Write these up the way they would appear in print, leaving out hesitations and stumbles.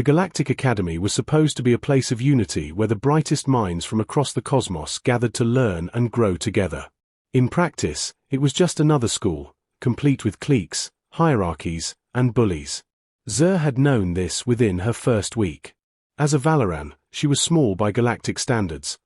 The Galactic Academy was supposed to be a place of unity where the brightest minds from across the cosmos gathered to learn and grow together. In practice, it was just another school, complete with cliques, hierarchies, and bullies. Zur had known this within her first week. As a Valoran, she was small by galactic standards,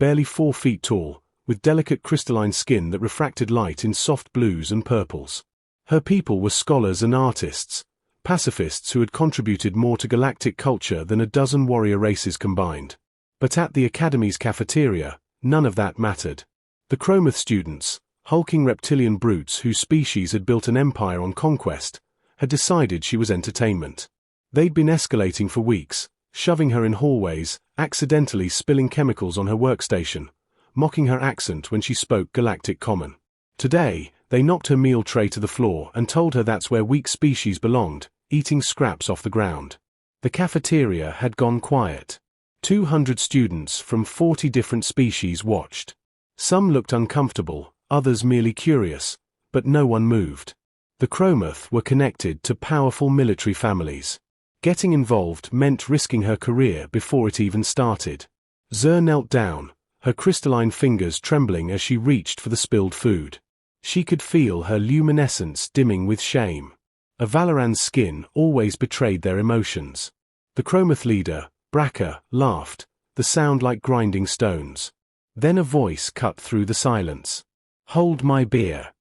barely 4 feet tall, with delicate crystalline skin that refracted light in soft blues and purples. Her people were scholars and artists, pacifists who had contributed more to galactic culture than a dozen warrior races combined. But at the Academy's cafeteria, none of that mattered. The Chromath students, hulking reptilian brutes whose species had built an empire on conquest, had decided she was entertainment. They'd been escalating for weeks, shoving her in hallways, accidentally spilling chemicals on her workstation, mocking her accent when she spoke Galactic Common. Today, they knocked her meal tray to the floor and told her that's where weak species belonged, eating scraps off the ground. The cafeteria had gone quiet. 200 students from 40 different species watched. Some looked uncomfortable, others merely curious, but no one moved. The Chromath were connected to powerful military families. Getting involved meant risking her career before it even started. Zur knelt down, her crystalline fingers trembling as she reached for the spilled food. She could feel her luminescence dimming with shame. A Valoran's skin always betrayed their emotions. The Chromath leader, Bracca, laughed, the sound like grinding stones. Then a voice cut through the silence. "Hold my beer."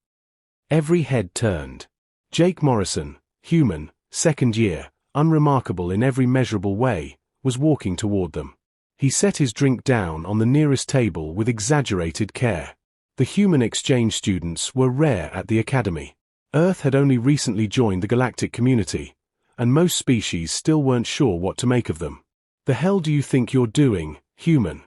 Every head turned. Jake Morrison, human, second year, unremarkable in every measurable way, was walking toward them. He set his drink down on the nearest table with exaggerated care. The human exchange students were rare at the Academy. Earth had only recently joined the galactic community, and most species still weren't sure what to make of them. "The hell do you think you're doing, human?"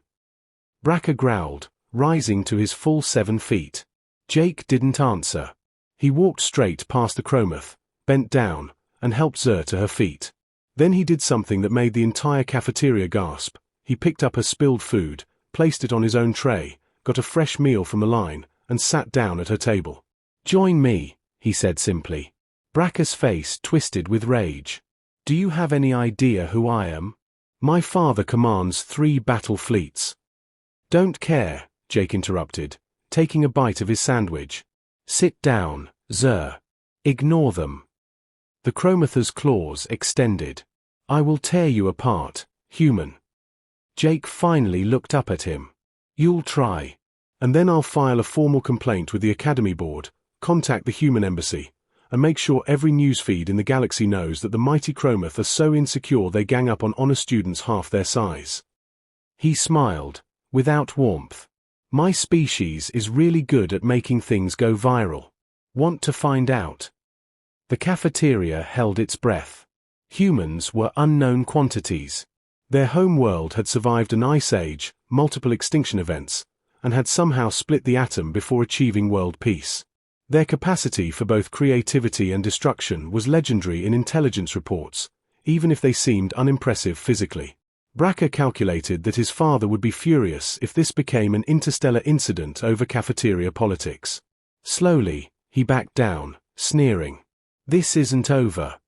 Bracca growled, rising to his full 7 feet. Jake didn't answer. He walked straight past the Chromath, bent down, and helped Zur to her feet. Then he did something that made the entire cafeteria gasp. He picked up her spilled food, placed it on his own tray, got a fresh meal from the line, and sat down at her table. "Join me," he said simply. Bracca's face twisted with rage. "Do you have any idea who I am? My father commands 3 battle fleets." "Don't care," Jake interrupted, taking a bite of his sandwich. "Sit down, Zur. Ignore them." The Chromather's claws extended. "I will tear you apart, human." Jake finally looked up at him. "You'll try. And then I'll file a formal complaint with the Academy Board, contact the Human Embassy, and make sure every newsfeed in the galaxy knows that the mighty Chromath are so insecure they gang up on honor students half their size." He smiled, without warmth. "My species is really good at making things go viral. Want to find out?" The cafeteria held its breath. Humans were unknown quantities. Their home world had survived an ice age, multiple extinction events, and had somehow split the atom before achieving world peace. Their capacity for both creativity and destruction was legendary in intelligence reports, even if they seemed unimpressive physically. Bracca calculated that his father would be furious if this became an interstellar incident over cafeteria politics. Slowly, he backed down, sneering. "This isn't over."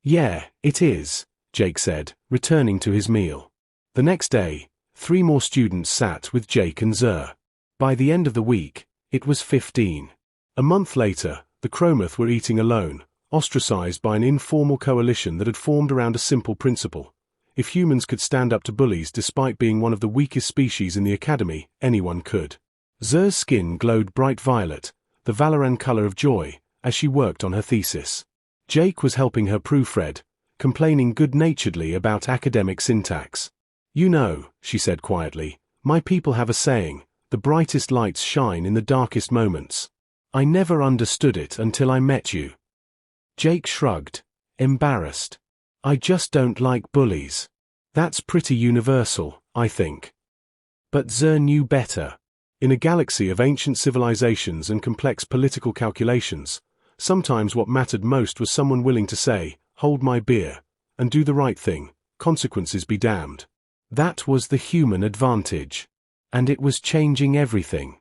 "Yeah, it is," Jake said, returning to his meal. The next day, 3 more students sat with Jake and Zur. By the end of the week, it was 15. A month later, the Chromath were eating alone, ostracized by an informal coalition that had formed around a simple principle. If humans could stand up to bullies despite being one of the weakest species in the Academy, anyone could. Zur's skin glowed bright violet, the Valoran color of joy, as she worked on her thesis. Jake was helping her proofread, complaining good-naturedly about academic syntax. "You know," she said quietly, "my people have a saying, the brightest lights shine in the darkest moments. I never understood it until I met you." Jake shrugged, embarrassed. "I just don't like bullies. That's pretty universal, I think." But Zur knew better. In a galaxy of ancient civilizations and complex political calculations, sometimes what mattered most was someone willing to say, "Hold my beer," and do the right thing, consequences be damned. That was the human advantage. And it was changing everything.